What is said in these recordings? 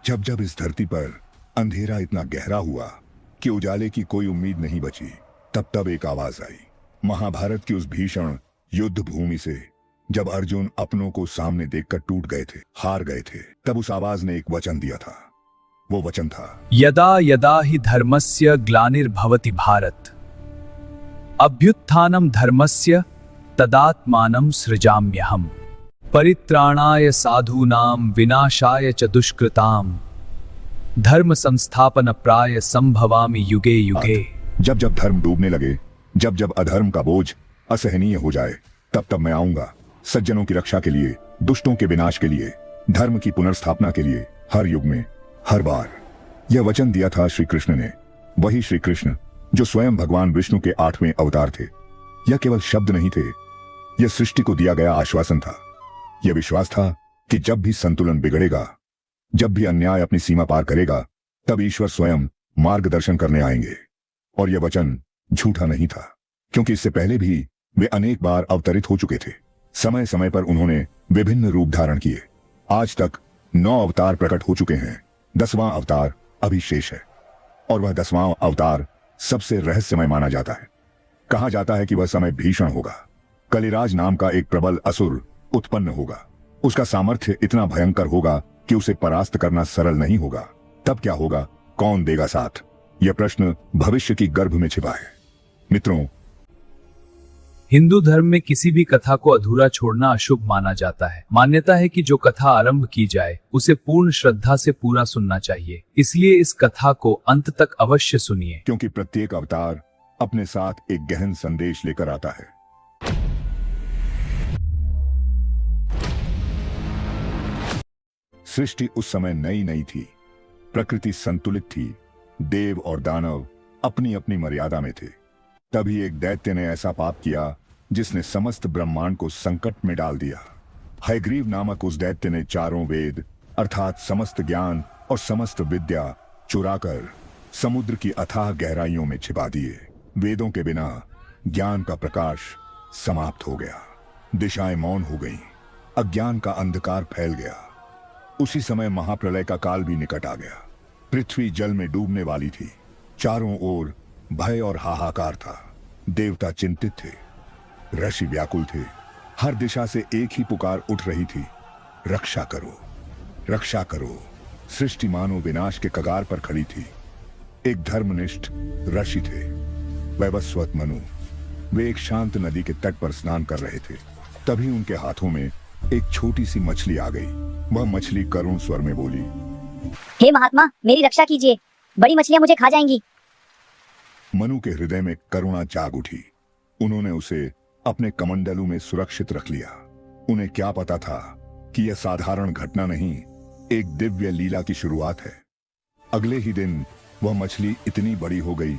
जब जब इस धरती पर अंधेरा इतना गहरा हुआ कि उजाले की कोई उम्मीद नहीं बची, तब तब एक आवाज आई। महाभारत की उस भीषण युद्ध भूमि से जब अर्जुन अपनों को सामने देखकर टूट गए थे, हार गए थे, तब उस आवाज ने एक वचन दिया था। वो वचन था, यदा यदा हि धर्मस्य ग्लानिर्भवति भारत अभ्युत्थानं धर्मस्य तदात्मानं सृजाम्यहम् परित्राणाय साधूनां विनाशाय च दुष्कृताम् धर्म संस्थापन प्राय संभवामि युगे युगे। जब जब धर्म डूबने लगे, जब जब अधर्म का बोझ असहनीय हो जाए, तब तब मैं आऊंगा सज्जनों की रक्षा के लिए, दुष्टों के विनाश के लिए, धर्म की पुनर्स्थापना के लिए, हर युग में, हर बार। यह वचन दिया था श्री कृष्ण ने, वही श्री कृष्ण जो स्वयं भगवान विष्णु के 8वें अवतार थे। यह केवल शब्द नहीं थे, यह सृष्टि को दिया गया आश्वासन था। यह विश्वास था कि जब भी संतुलन बिगड़ेगा, जब भी अन्याय अपनी सीमा पार करेगा, तब ईश्वर स्वयं मार्गदर्शन करने आएंगे। और यह वचन झूठा नहीं था, क्योंकि इससे पहले भी वे अनेक बार अवतरित हो चुके थे। समय समय पर उन्होंने विभिन्न रूप धारण किए। आज तक 9 अवतार प्रकट हो चुके हैं। 10वां अवतार अभी शेष है, और वह 10वां अवतार सबसे रहस्यमय माना जाता है। कहा जाता है कि वह समय भीषण होगा। कलिराज नाम का एक प्रबल असुर उत्पन्न होगा। उसका सामर्थ्य इतना भयंकर होगा कि उसे परास्त करना सरल नहीं होगा। तब क्या होगा, कौन देगा साथ? यह प्रश्न भविष्य की गर्भ में छिपा है। मित्रों, हिंदू धर्म में किसी भी कथा को अधूरा छोड़ना अशुभ माना जाता है। मान्यता है कि जो कथा आरंभ की जाए उसे पूर्ण श्रद्धा से पूरा सुनना चाहिए। इसलिए इस कथा को अंत तक अवश्य सुनिए, क्योंकि प्रत्येक अवतार अपने साथ एक गहन संदेश लेकर आता है। सृष्टि उस समय नई नई थी, प्रकृति संतुलित थी, देव और दानव अपनी अपनी मर्यादा में थे। तभी एक दैत्य ने ऐसा पाप किया जिसने समस्त ब्रह्मांड को संकट में डाल दिया। हयग्रीव नामक उस दैत्य ने चारों वेद अर्थात समस्त ज्ञान और समस्त विद्या चुराकर समुद्र की अथाह गहराइयों में छिपा दिए। वेदों के बिना ज्ञान का प्रकाश समाप्त हो गया, दिशाएं मौन हो गईं, अज्ञान का अंधकार फैल गया। उसी समय महाप्रलय का काल भी निकट आ गया। पृथ्वी जल में डूबने वाली थी। चारों ओर भय और हाहाकार था। देवता चिंतित थे, ऋषि व्याकुल थे। हर दिशा से एक ही पुकार उठ रही थी, रक्षा करो, रक्षा करो। सृष्टि मानो विनाश के कगार पर खड़ी थी। एक धर्मनिष्ठ ऋषि थे, वैवस्वत मनु। वे एक शांत नदी के तट पर स्नान कर रहे थे। तभी उनके हाथों में एक छोटी सी मछली आ गई। वह मछली करुण स्वर में बोली, हे महात्मा, मेरी रक्षा कीजिए, बड़ी मछलियां मुझे खा जाएंगी। मनु के हृदय में करुणा जाग उठी। उन्होंने उसे अपने कमंडलू में सुरक्षित रख लिया। उन्हें क्या पता था कि यह साधारण घटना नहीं, एक दिव्य लीला की शुरुआत है। अगले ही दिन वह मछली इतनी बड़ी हो गई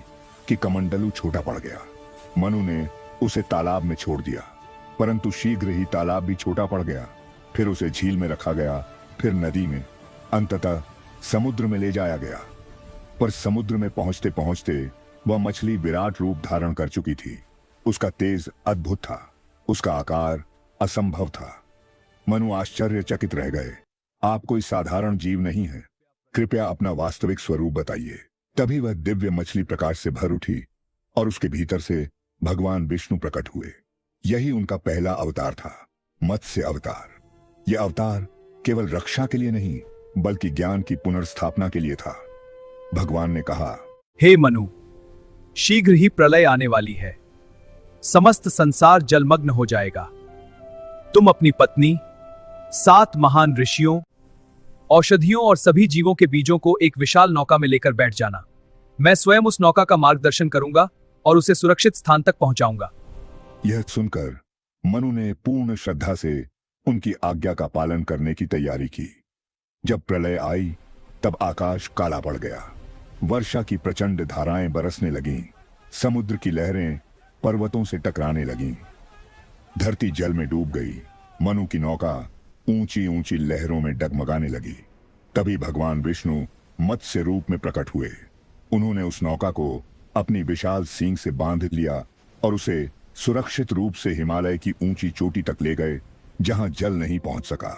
कि कमंडलू छोटा पड़ गया। मनु ने उसे तालाब में छोड़ दिया, परंतु शीघ्र ही तालाब भी छोटा पड़ गया। फिर उसे झील में रखा गया, फिर नदी में, अंततः समुद्र में ले जाया गया। पर समुद्र में पहुंचते पहुंचते वह मछली विराट रूप धारण कर चुकी थी। उसका तेज अद्भुत था, उसका आकार असंभव था। मनु आश्चर्यचकित रह गए। आप कोई साधारण जीव नहीं है, कृपया अपना वास्तविक स्वरूप बताइए। तभी वह दिव्य मछली प्रकाश से भर उठी और उसके भीतर से भगवान विष्णु प्रकट हुए। यही उनका पहला अवतार था, मत्स्य अवतार। यह अवतार केवल रक्षा के लिए नहीं, बल्कि ज्ञान की पुनर्स्थापना के लिए था। भगवान ने कहा, हे मनु, शीघ्र ही प्रलय आने वाली है। समस्त संसार जलमग्न हो जाएगा। तुम अपनी पत्नी, 7 महान ऋषियों, औषधियों और सभी जीवों के बीजों को एक विशाल नौका में लेकर बैठ जाना। मैं स्वयं उस नौका का मार्गदर्शन करूंगा और उसे सुरक्षित स्थान तक पहुंचाऊंगा। यह सुनकर मनु ने पूर्ण श्रद्धा से उनकी आज्ञा का पालन करने की तैयारी की। जब प्रलय आई तब आकाश काला पड़ गया। वर्षा की प्रचंड धाराएं बरसने लगीं। समुद्र की लहरें पर्वतों से टकराने लगीं। धरती जल में डूब गई। मनु की नौका ऊंची ऊंची लहरों में डगमगाने लगी। तभी भगवान विष्णु मत्स्य रूप में प्रकट हुए। उन्होंने उस नौका को अपनी विशाल सींग से बांध लिया और उसे सुरक्षित रूप से हिमालय की ऊंची चोटी तक ले गए, जहां जल नहीं पहुंच सका।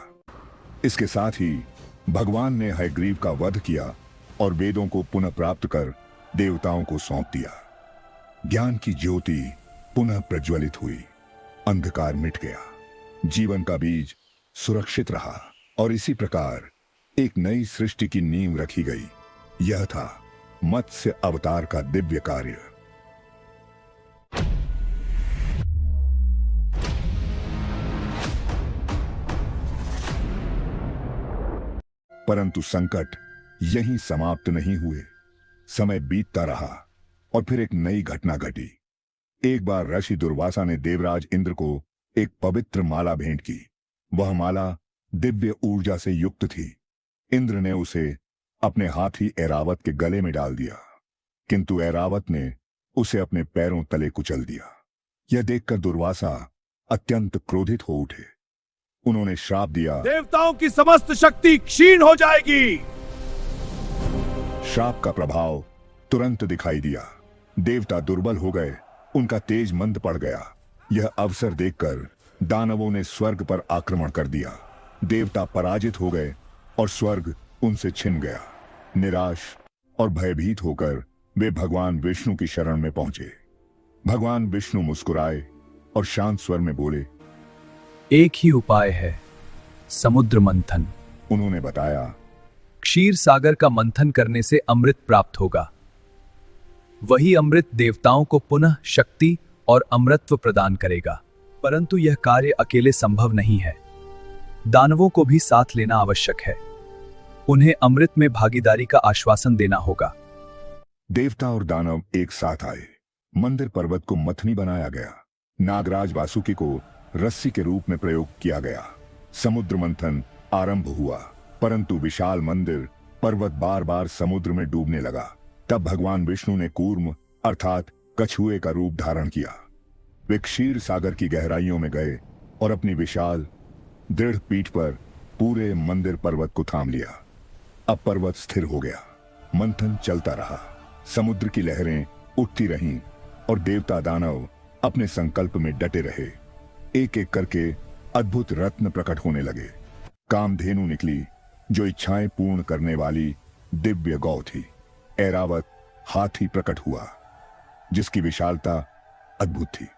इसके साथ ही भगवान ने हयग्रीव का वध किया और वेदों को पुनः प्राप्त कर देवताओं को सौंप दिया। ज्ञान की ज्योति पुनः प्रज्वलित हुई, अंधकार मिट गया, जीवन का बीज सुरक्षित रहा और इसी प्रकार एक नई सृष्टि की नींव रखी गई। यह था मत्स्य अवतार का दिव्य कार्य। परंतु संकट यहीं समाप्त नहीं हुए। समय बीतता रहा और फिर एक नई घटना घटी। एक बार ऋषि दुर्वासा ने देवराज इंद्र को एक पवित्र माला भेंट की। वह माला दिव्य ऊर्जा से युक्त थी। इंद्र ने उसे अपने हाथी ऐरावत के गले में डाल दिया, किंतु ऐरावत ने उसे अपने पैरों तले कुचल दिया। यह देखकर दुर्वासा अत्यंत क्रोधित हो उठे। उन्होंने श्राप दिया, देवताओं की समस्त शक्ति क्षीण हो जाएगी। श्राप का प्रभाव तुरंत दिखाई दिया। देवता दुर्बल हो गए, उनका तेज मंद पड़ गया। यह अवसर देखकर दानवों ने स्वर्ग पर आक्रमण कर दिया। देवता पराजित हो गए और स्वर्ग उनसे छिन गया। निराश और भयभीत होकर वे भगवान विष्णु की शरण में पहुंचे। भगवान विष्णु मुस्कुराए और शांत स्वर में बोले, एक ही उपाय है, समुद्र मंथन। उन्होंने बताया, क्षीर सागर का मंथन करने से अमृत प्राप्त होगा। वही अमृत देवताओं को पुनः शक्ति और अमृतत्व प्रदान करेगा। परंतु यह कार्य अकेले संभव नहीं है, दानवों को भी साथ लेना आवश्यक है। उन्हें अमृत में भागीदारी का आश्वासन देना होगा। देवता और दानव एक साथ आए। मंदिर पर्वत को मथनी बनाया गया। नागराज वासुकी को रस्सी के रूप में प्रयोग किया गया। समुद्र मंथन आरंभ हुआ, परंतु विशाल मंदिर पर्वत बार बार समुद्र में डूबने लगा। तब भगवान विष्णु ने कूर्म अर्थात कछुए का रूप धारण किया। वे क्षीर सागर की गहराइयों में गए और अपनी विशाल दृढ़ पीठ पर पूरे मंदिर पर्वत को थाम लिया। अब पर्वत स्थिर हो गया। मंथन चलता रहा। समुद्र की लहरें उठती रहीं और देवता दानव अपने संकल्प में डटे रहे। एक एक करके अद्भुत रत्न प्रकट होने लगे। कामधेनु निकली, जो इच्छाएं पूर्ण करने वाली दिव्य गौ थी। ऐरावत हाथी प्रकट हुआ, जिसकी विशालता अद्भुत थी।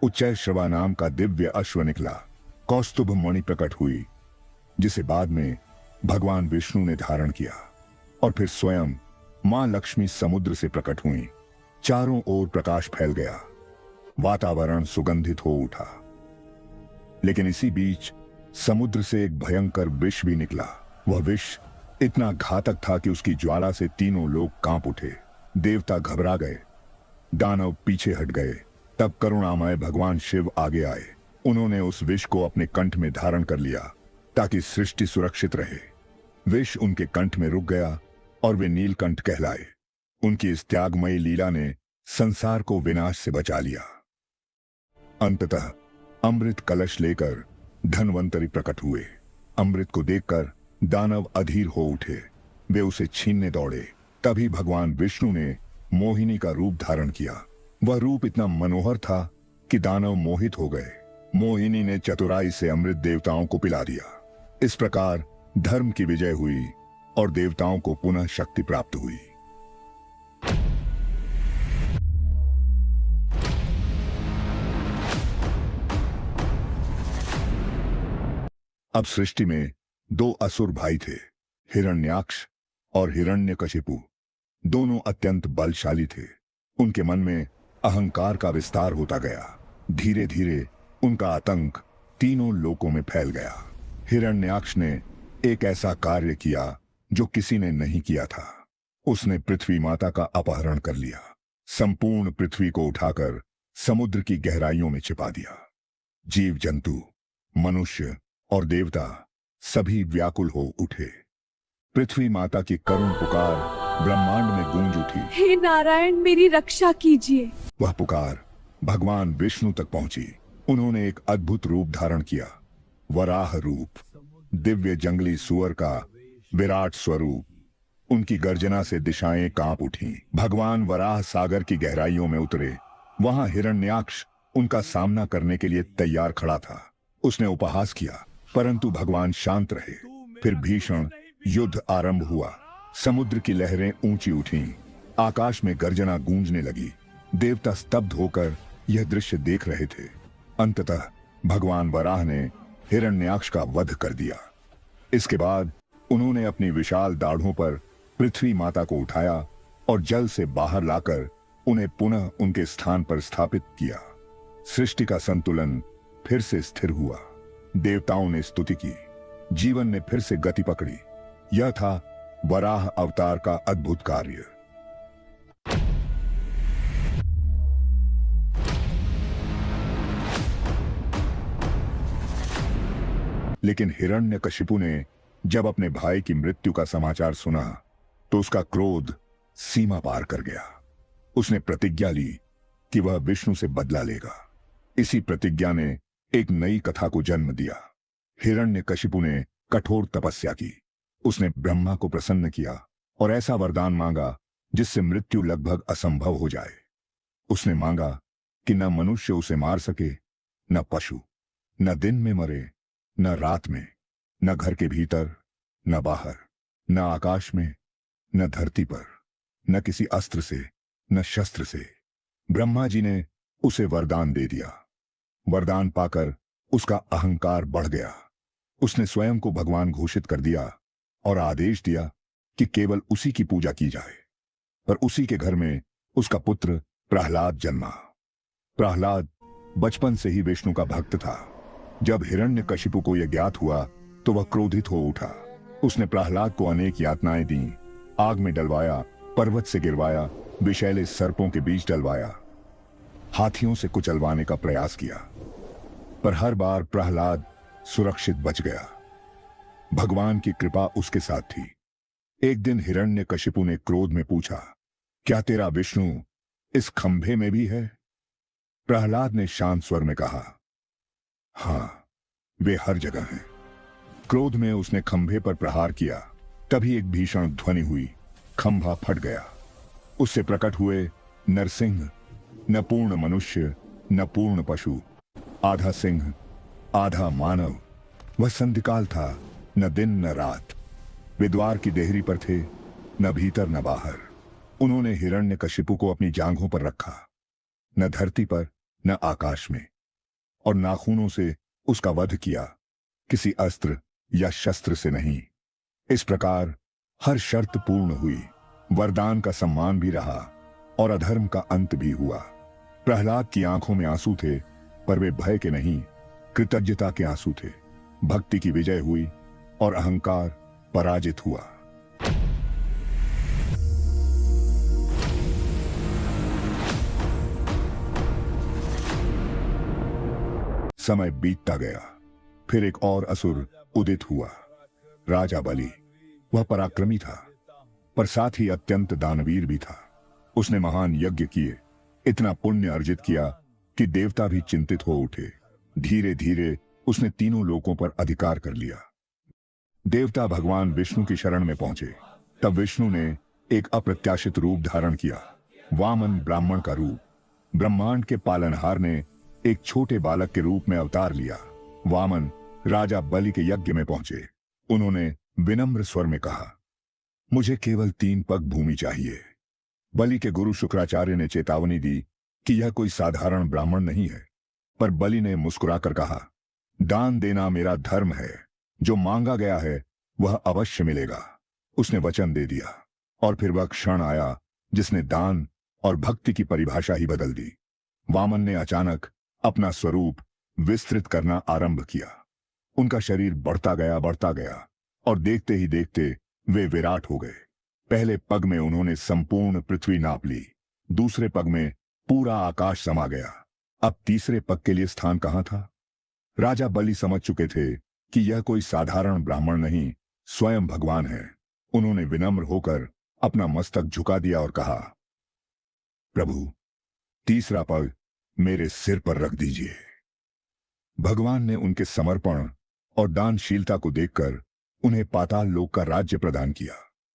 उच्चैश्रवा नाम का दिव्य अश्व निकला। कौस्तुभ मणि प्रकट हुई, जिसे बाद में भगवान विष्णु ने धारण किया। और फिर स्वयं मां लक्ष्मी समुद्र से प्रकट हुई। चारों ओर प्रकाश फैल गया। वातावरण सुगंधित हो उठा। लेकिन इसी बीच समुद्र से एक भयंकर विष भी निकला। वह विष इतना घातक था कि उसकी ज्वाला से तीनों लोग कांप उठे। देवता घबरा गए, दानव पीछे हट गए। तब करुणामय भगवान शिव आगे आए। उन्होंने उस विष को अपने कंठ में धारण कर लिया ताकि सृष्टि सुरक्षित रहे। विष उनके कंठ में रुक गया और वे नीलकंठ कहलाए। उनकी इस त्यागमयी लीला ने संसार को विनाश से बचा लिया। अंततः अमृत कलश लेकर धन्वंतरी प्रकट हुए। अमृत को देखकर दानव अधीर हो उठे। वे उसे छीनने दौड़े। तभी भगवान विष्णु ने मोहिनी का रूप धारण किया। वह रूप इतना मनोहर था कि दानव मोहित हो गए। मोहिनी ने चतुराई से अमृत देवताओं को पिला दिया। इस प्रकार धर्म की विजय हुई और देवताओं को पुनः शक्ति प्राप्त हुई। अब सृष्टि में दो असुर भाई थे, हिरण्याक्ष और हिरण्यकशिपु। दोनों अत्यंत बलशाली थे। उनके मन में अहंकार का विस्तार होता गया। धीरे धीरे उनका आतंक तीनों लोकों में फैल गया। हिरण्याक्ष ने एक ऐसा कार्य किया जो किसी ने नहीं किया था। उसने पृथ्वी माता का अपहरण कर लिया। संपूर्ण पृथ्वी को उठाकर समुद्र की गहराइयों में छिपा दिया। जीव जंतु, मनुष्य और देवता सभी व्याकुल हो उठे। पृथ्वी माता की करुण पुकार ब्रह्मांड में गूंज उठी। हे नारायण, मेरी रक्षा कीजिए। वह पुकार भगवान विष्णु तक पहुंची। उन्होंने एक अद्भुत रूप धारण किया, वराह रूप, दिव्य जंगली सुअर का विराट स्वरूप। उनकी गर्जना से दिशाएं कांप उठीं। भगवान वराह सागर की गहराइयों में उतरे। वहां हिरण्याक्ष उनका सामना करने के लिए तैयार खड़ा था। उसने उपहास किया, परंतु भगवान शांत रहे। फिर भीषण युद्ध आरंभ हुआ। समुद्र की लहरें ऊंची उठीं, आकाश में गर्जना गूंजने लगी। देवता स्तब्ध होकर यह दृश्य देख रहे थे। अंततः भगवान वराह ने हिरण्याक्ष का वध कर दिया। इसके बाद उन्होंने अपनी विशाल दाढ़ों पर पृथ्वी माता को उठाया और जल से बाहर लाकर उन्हें पुनः उनके स्थान पर स्थापित किया। सृष्टि का संतुलन फिर से स्थिर हुआ। देवताओं ने स्तुति की, जीवन ने फिर से गति पकड़ी। यह था वराह अवतार का अद्भुत कार्य। लेकिन हिरण्यकशिपु ने जब अपने भाई की मृत्यु का समाचार सुना तो उसका क्रोध सीमा पार कर गया। उसने प्रतिज्ञा ली कि वह विष्णु से बदला लेगा। इसी प्रतिज्ञा ने एक नई कथा को जन्म दिया। हिरण्यकशिपु ने कठोर तपस्या की। उसने ब्रह्मा को प्रसन्न किया और ऐसा वरदान मांगा जिससे मृत्यु लगभग असंभव हो जाए। उसने मांगा कि न मनुष्य उसे मार सके, न पशु, न दिन में मरे, न रात में, न घर के भीतर, न बाहर, न आकाश में, न धरती पर, न किसी अस्त्र से, न शस्त्र से। ब्रह्मा जी ने उसे वरदान दे दिया। वरदान पाकर उसका अहंकार बढ़ गया। उसने स्वयं को भगवान घोषित कर दिया और आदेश दिया कि केवल उसी की पूजा की जाए। पर उसी के घर में उसका पुत्र प्रहलाद जन्मा। प्रहलाद बचपन से ही विष्णु का भक्त था। जब हिरण्यकशिपु को यह ज्ञात हुआ तो वह क्रोधित हो उठा। उसने प्रहलाद को अनेक यातनाएं दी, आग में डलवाया, पर्वत से गिरवाया, विषैले सर्पों के बीच डलवाया, हाथियों से कुचलवाने का प्रयास किया, पर हर बार प्रहलाद सुरक्षित बच गया। भगवान की कृपा उसके साथ थी। एक दिन हिरण्यकशिपु ने क्रोध में पूछा, क्या तेरा विष्णु इस खंभे में भी है? प्रहलाद ने शांत स्वर में कहा, हां, वे हर जगह हैं। क्रोध में उसने खंभे पर प्रहार किया। तभी एक भीषण ध्वनि हुई, खंभा फट गया। उससे प्रकट हुए नरसिंह, न पूर्ण मनुष्य, न पूर्ण पशु, आधा सिंह, आधा मानव। वह संधिकाल था, न दिन न रात। वे द्वार की देहरी पर थे, न भीतर न बाहर। उन्होंने हिरण्यकशिपु को अपनी जांघों पर रखा, न धरती पर न आकाश में, और नाखूनों से उसका वध किया, किसी अस्त्र या शस्त्र से नहीं। इस प्रकार हर शर्त पूर्ण हुई। वरदान का सम्मान भी रहा और अधर्म का अंत भी हुआ। प्रहलाद की आंखों में आंसू थे, पर वे भय के नहीं, कृतज्ञता के आंसू थे। भक्ति की विजय हुई और अहंकार पराजित हुआ। समय बीतता गया। फिर एक और असुर उदित हुआ, राजा बलि। वह पराक्रमी था, पर साथ ही अत्यंत दानवीर भी था। उसने महान यज्ञ किए, इतना पुण्य अर्जित किया कि देवता भी चिंतित हो उठे। धीरे धीरे उसने तीनों लोकों पर अधिकार कर लिया। देवता भगवान विष्णु की शरण में पहुंचे। तब विष्णु ने एक अप्रत्याशित रूप धारण किया, वामन ब्राह्मण का रूप। ब्रह्मांड के पालनहार ने एक छोटे बालक के रूप में अवतार लिया। वामन राजा बलि के यज्ञ में पहुंचे। उन्होंने विनम्र स्वर में कहा, मुझे केवल 3 पग भूमि चाहिए। बलि के गुरु शुक्राचार्य ने चेतावनी दी कि यह कोई साधारण ब्राह्मण नहीं है, पर बलि ने मुस्कुराकर कहा, दान देना मेरा धर्म है, जो मांगा गया है वह अवश्य मिलेगा। उसने वचन दे दिया और फिर वह क्षण आया जिसने दान और भक्ति की परिभाषा ही बदल दी। वामन ने अचानक अपना स्वरूप विस्तृत करना आरंभ किया। उनका शरीर बढ़ता गया और देखते ही देखते वे विराट हो गए। पहले पग में उन्होंने संपूर्ण पृथ्वी नाप ली, दूसरे पग में पूरा आकाश समा गया। अब तीसरे पग के लिए स्थान कहां था? राजा बलि समझ चुके थे कि यह कोई साधारण ब्राह्मण नहीं, स्वयं भगवान है। उन्होंने विनम्र होकर अपना मस्तक झुका दिया और कहा, प्रभु, तीसरा पग मेरे सिर पर रख दीजिए। भगवान ने उनके समर्पण और दानशीलता को देखकर उन्हें पाताल लोक का राज्य प्रदान किया।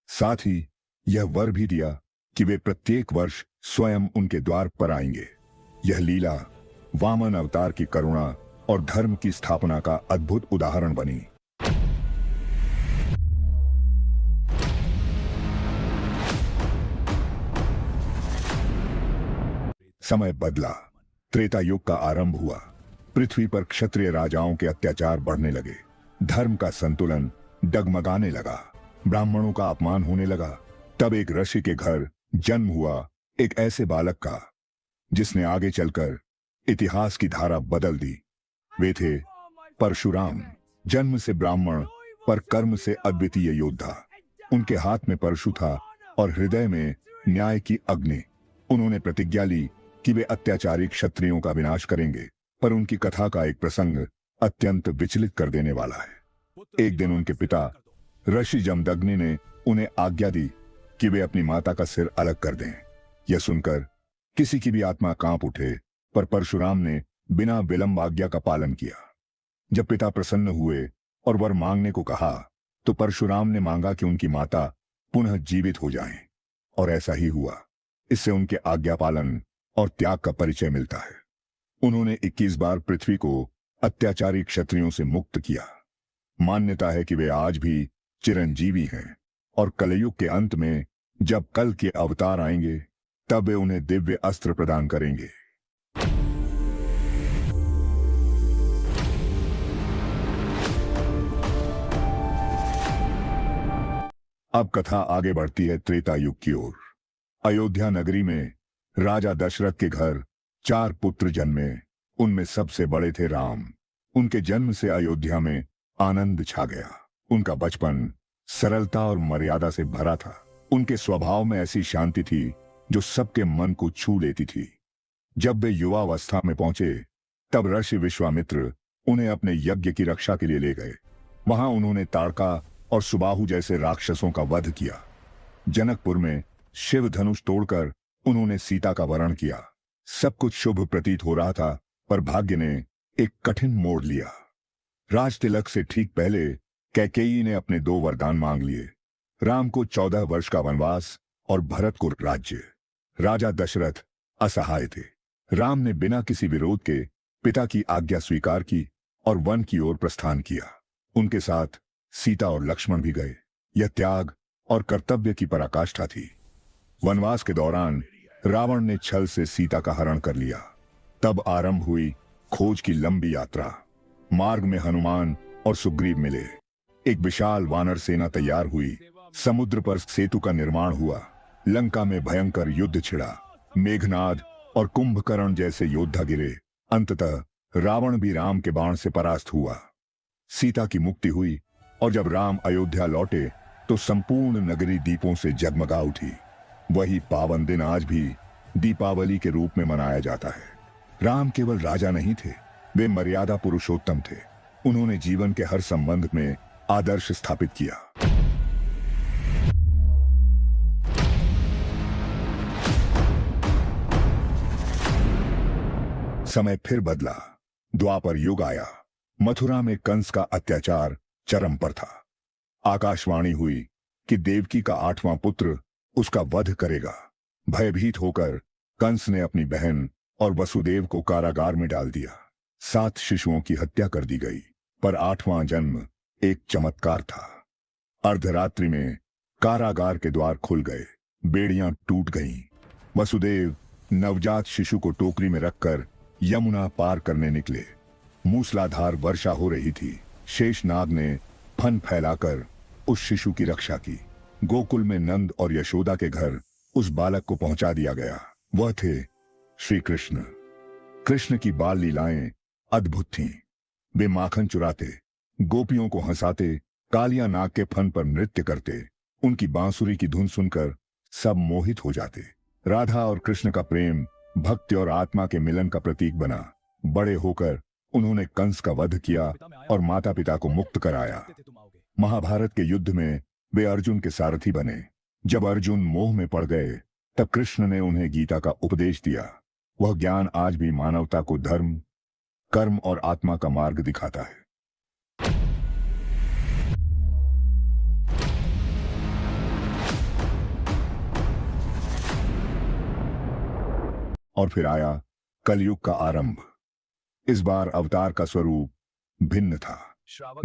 साथ ही यह वर भी दिया कि वे प्रत्येक वर्ष स्वयं उनके द्वार पर आएंगे। यह लीला वामन अवतार की करुणा और धर्म की स्थापना का अद्भुत उदाहरण बनी। समय बदला, त्रेता युग का आरंभ हुआ। पृथ्वी पर क्षत्रिय राजाओं के अत्याचार बढ़ने लगे, धर्म का संतुलन डगमगाने लगा, ब्राह्मणों का अपमान होने लगा। तब एक ऋषि के घर जन्म हुआ एक ऐसे बालक का जिसने आगे चलकर इतिहास की धारा बदल दी। वे थे परशुराम, जन्म से ब्राह्मण पर कर्म से अद्वितीय योद्धा। उनके हाथ में परशु था और हृदय में न्याय की अग्नि। उन्होंने प्रतिज्ञा ली कि वे अत्याचारी क्षत्रियों का विनाश करेंगे, पर उनकी कथा का एक प्रसंग अत्यंत विचलित कर देने वाला है। एक दिन उनके पिता ऋषि जमदग्नि ने उन्हें आज्ञा दी कि वे अपनी माता का सिर अलग कर दें। यह सुनकर किसी की भी आत्मा कांप उठे, पर परशुराम ने बिना विलंब आज्ञा का पालन किया। जब पिता प्रसन्न हुए और वर मांगने को कहा, तो परशुराम ने मांगा कि उनकी माता पुनः जीवित हो जाएं, और ऐसा ही हुआ। इससे उनके आज्ञा पालन और त्याग का परिचय मिलता है। उन्होंने 21 बार पृथ्वी को अत्याचारी क्षत्रियों से मुक्त किया। मान्यता है कि वे आज भी चिरंजीवी हैं, और कलयुग के अंत में जब कल के अवतार आएंगे, तब वे उन्हें दिव्य अस्त्र प्रदान करेंगे। अब कथा आगे बढ़ती है त्रेता युग की ओर। अयोध्या नगरी में राजा दशरथ के घर 4 पुत्र जन्मे। उनमें सबसे बड़े थे राम। उनके जन्म से अयोध्या में आनंद छा गया। उनका बचपन सरलता और मर्यादा से भरा था। उनके स्वभाव में ऐसी शांति थी जो सबके मन को छू लेती थी। जब वे युवावस्था में पहुंचे, तब ऋषि विश्वामित्र उन्हें अपने यज्ञ की रक्षा के लिए ले गए। वहां उन्होंने ताड़का और सुबाहु जैसे राक्षसों का वध किया। जनकपुर में शिव धनुष तोड़कर उन्होंने सीता का वरण किया। सब कुछ शुभ प्रतीत हो रहा था, पर भाग्य ने एक कठिन मोड़ लिया। राज तिलक से ठीक पहले कैकेयी ने अपने 2 वरदान मांग लिए, राम को 14 वर्ष का वनवास और भरत को राज्य। राजा दशरथ असहाय थे। राम ने बिना किसी विरोध के पिता की आज्ञा स्वीकार की और वन की ओर प्रस्थान किया। उनके साथ सीता और लक्ष्मण भी गए। यह त्याग और कर्तव्य की पराकाष्ठा थी। वनवास के दौरान रावण ने छल से सीता का हरण कर लिया। तब आरंभ हुई खोज की लंबी यात्रा। मार्ग में हनुमान और सुग्रीव मिले। एक विशाल वानर सेना तैयार हुई। समुद्र पर सेतु का निर्माण हुआ। लंका में भयंकर युद्ध छिड़ा। मेघनाद और कुंभकर्ण जैसे योद्धा गिरे। अंततः रावण भी राम के बाण से परास्त हुआ। सीता की मुक्ति हुई, और जब राम अयोध्या लौटे तो संपूर्ण नगरी दीपों से जगमगा उठी। वही पावन दिन आज भी दीपावली के रूप में मनाया जाता है। राम केवल राजा नहीं थे, वे मर्यादा पुरुषोत्तम थे। उन्होंने जीवन के हर संबंध में आदर्श स्थापित किया। समय फिर बदला। द्वापर युग आया। मथुरा में कंस का अत्याचार चरम पर था। आकाशवाणी हुई कि देवकी का 8वां पुत्र उसका वध करेगा। भयभीत होकर कंस ने अपनी बहन और वसुदेव को कारागार में डाल दिया। 7 शिशुओं की हत्या कर दी गई, पर 8वां जन्म एक चमत्कार था। अर्धरात्रि में कारागार के द्वार खुल गए, बेड़ियां टूट गईं। वसुदेव नवजात शिशु को टोकरी में रखकर यमुना पार करने निकले। मूसलाधार वर्षा हो रही थी। शेषनाग ने फन फैलाकर उस शिशु की रक्षा की। गोकुल में नंद और यशोदा के घर उस बालक को पहुंचा दिया गया। वह थे श्री कृष्ण। कृष्ण की बाल लीलाएं अद्भुत थीं। वे माखन चुराते, गोपियों को हंसाते, कालिया नाग के फन पर नृत्य करते। उनकी बांसुरी की धुन सुनकर सब मोहित हो जाते। राधा और कृष्ण का प्रेम भक्ति और आत्मा के मिलन का प्रतीक बना। बड़े होकर उन्होंने कंस का वध किया और माता पिता को मुक्त कराया। महाभारत के युद्ध में वे अर्जुन के सारथी बने। जब अर्जुन मोह में पड़ गए, तब कृष्ण ने उन्हें गीता का उपदेश दिया। वह ज्ञान आज भी मानवता को धर्म, कर्म और आत्मा का मार्ग दिखाता है। और फिर आया कलयुग का आरंभ। इस बार अवतार का स्वरूप भिन्न था।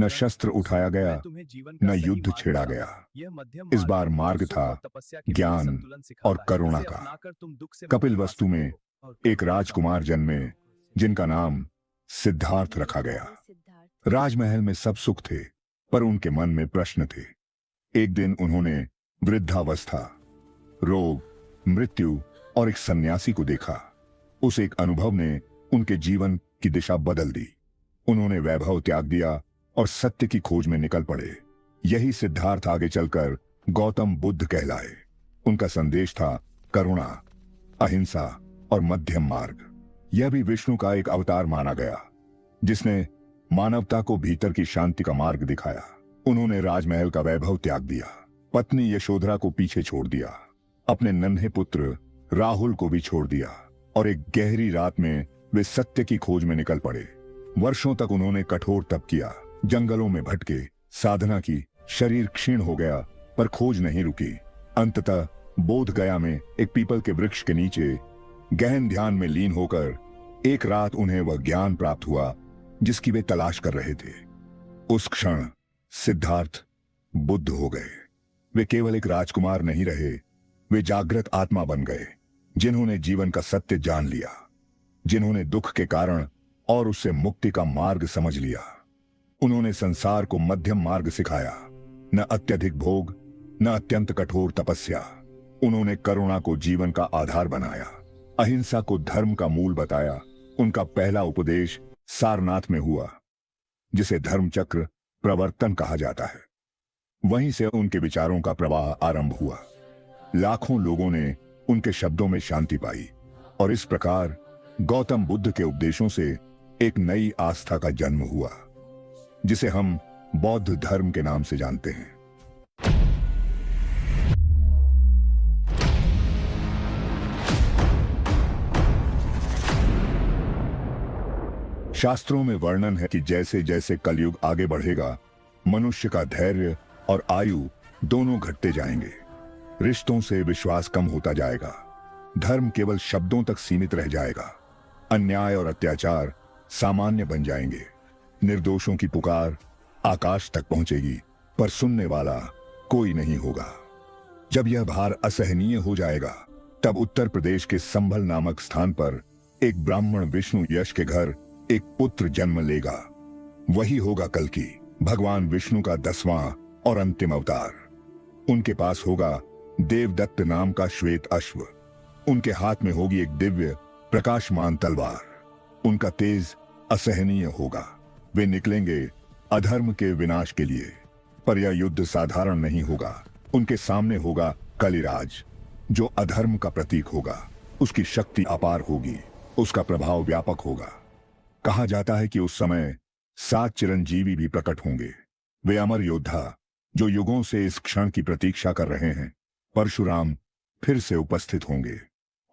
न शस्त्र उठाया गया, न युद्ध छेड़ा गया। इस बार मार्ग था ज्ञान और करुणा का। कपिल वस्तु में एक राजकुमार जन्मे जिनका नाम सिद्धार्थ रखा गया। राजमहल में सब सुख थे, पर उनके मन में प्रश्न थे। एक दिन उन्होंने वृद्धावस्था, रोग, मृत्यु और एक सन्यासी को देखा। उस एक अनुभव ने उनके जीवन की दिशा बदल दी। उन्होंने वैभव त्याग दिया और सत्य की खोज में निकल पड़े। यही सिद्धार्थ आगे चलकर गौतम बुद्ध कहलाए। उनका संदेश था करुणा, अहिंसा और मध्यम मार्ग। यह भी विष्णु का एक अवतार माना गया, जिसने मानवता को भीतर की शांति का मार्ग दिखाया। उन्होंने राजमहल का वैभव त्याग दिया, पत्नी यशोधरा को पीछे छोड़ दिया, अपने नन्हे पुत्र राहुल को भी छोड़ दिया और एक गहरी रात में वे सत्य की खोज में निकल पड़े। वर्षों तक उन्होंने कठोर तप किया, जंगलों में भटके, साधना की, शरीर क्षीण हो गया, पर खोज नहीं रुकी। अंततः बोध गया में एक पीपल के वृक्ष के नीचे गहन ध्यान में लीन होकर एक रात उन्हें वह ज्ञान प्राप्त हुआ जिसकी वे तलाश कर रहे थे। उस क्षण सिद्धार्थ बुद्ध हो गए। वे केवल एक राजकुमार नहीं रहे, वे जागृत आत्मा बन गए, जिन्होंने जीवन का सत्य जान लिया, जिन्होंने दुख के कारण और उससे मुक्ति का मार्ग समझ लिया। उन्होंने संसार को मध्यम मार्ग सिखाया, न अत्यधिक भोग, न अत्यंत कठोर तपस्या। उन्होंने करुणा को जीवन का आधार बनाया, अहिंसा को धर्म का मूल बताया। उनका पहला उपदेश सारनाथ में हुआ, जिसे धर्मचक्र प्रवर्तन कहा जाता है। वहीं से उनके विचारों का प्रवाह आरंभ हुआ। लाखों लोगों ने उनके शब्दों में शांति पाई और इस प्रकार गौतम बुद्ध के उपदेशों से एक नई आस्था का जन्म हुआ, जिसे हम बौद्ध धर्म के नाम से जानते हैं। शास्त्रों में वर्णन है कि जैसे जैसे कलयुग आगे बढ़ेगा, मनुष्य का धैर्य और आयु दोनों घटते जाएंगे। रिश्तों से विश्वास कम होता जाएगा, धर्म केवल शब्दों तक सीमित रह जाएगा, अन्याय और अत्याचार सामान्य बन जाएंगे, निर्दोषों की पुकार आकाश तक पहुंचेगी, पर सुनने वाला कोई नहीं होगा। जब यह भार असहनीय हो जाएगा, तब उत्तर प्रदेश के संभल नामक स्थान पर एक ब्राह्मण विष्णु यश के घर एक पुत्र जन्म लेगा। वही होगा कल्कि, भगवान विष्णु का 10वां और अंतिम अवतार। उनके पास होगा देवदत्त नाम का श्वेत अश्व। उनके हाथ में होगी एक दिव्य प्रकाशमान तलवार। उनका तेज असहनीय होगा। वे निकलेंगे अधर्म के विनाश के लिए, पर यह युद्ध साधारण नहीं होगा। उनके सामने होगा कलिराज, जो अधर्म का प्रतीक होगा। उसकी शक्ति अपार होगी, उसका प्रभाव व्यापक होगा। कहा जाता है कि उस समय 7 चिरंजीवी भी प्रकट होंगे। वे अमर योद्धा जो युगों से इस क्षण की प्रतीक्षा कर रहे हैं, परशुराम फिर से उपस्थित होंगे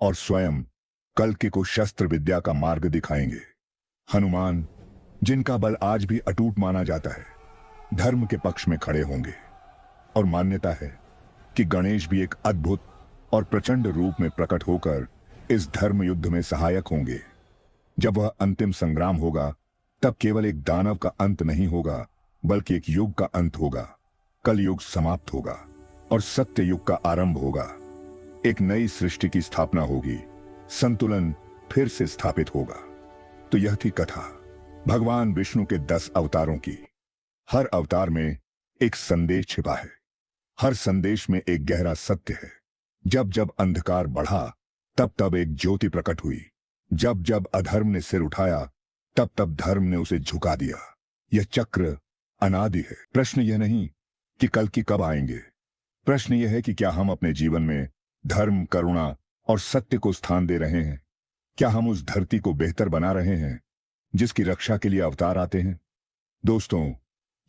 और स्वयं कल्कि को शस्त्र विद्या का मार्ग दिखाएंगे। हनुमान, जिनका बल आज भी अटूट माना जाता है, धर्म के पक्ष में खड़े होंगे। और मान्यता है कि गणेश भी एक अद्भुत और प्रचंड रूप में प्रकट होकर इस धर्म युद्ध में सहायक होंगे। जब वह अंतिम संग्राम होगा, तब केवल एक दानव का अंत नहीं होगा, बल्कि एक युग का अंत होगा। कल युग समाप्त होगा और सत्य युग का आरंभ होगा। एक नई सृष्टि की स्थापना होगी, संतुलन फिर से स्थापित होगा। तो यह थी कथा भगवान विष्णु के 10 अवतारों की। हर अवतार में एक संदेश छिपा है, हर संदेश में एक गहरा सत्य है। जब जब अंधकार बढ़ा, तब तब एक ज्योति प्रकट हुई। जब जब अधर्म ने सिर उठाया, तब तब धर्म ने उसे झुका दिया। यह चक्र अनादि है। प्रश्न यह नहीं कि कल की कब आएंगे, प्रश्न यह है कि क्या हम अपने जीवन में धर्म, करुणा और सत्य को स्थान दे रहे हैं? क्या हम उस धरती को बेहतर बना रहे हैं जिसकी रक्षा के लिए अवतार आते हैं? दोस्तों,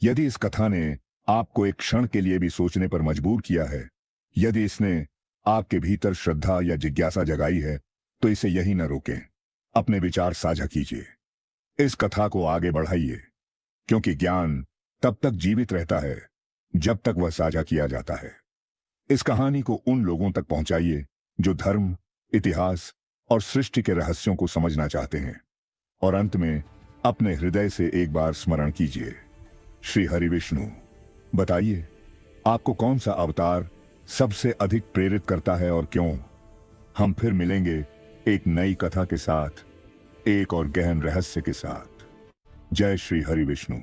यदि इस कथा ने आपको एक क्षण के लिए भी सोचने पर मजबूर किया है, यदि इसने आपके भीतर श्रद्धा या जिज्ञासा जगाई है, तो इसे यही न रोकें। अपने विचार साझा कीजिए, इस कथा को आगे बढ़ाइए, क्योंकि ज्ञान तब तक जीवित रहता है जब तक वह साझा किया जाता है। इस कहानी को उन लोगों तक पहुंचाइए जो धर्म, इतिहास और सृष्टि के रहस्यों को समझना चाहते हैं। और अंत में अपने हृदय से एक बार स्मरण कीजिए, श्री हरि विष्णु। बताइए, आपको कौन सा अवतार सबसे अधिक प्रेरित करता है और क्यों? हम फिर मिलेंगे एक नई कथा के साथ, एक और गहन रहस्य के साथ। जय श्री हरि विष्णु।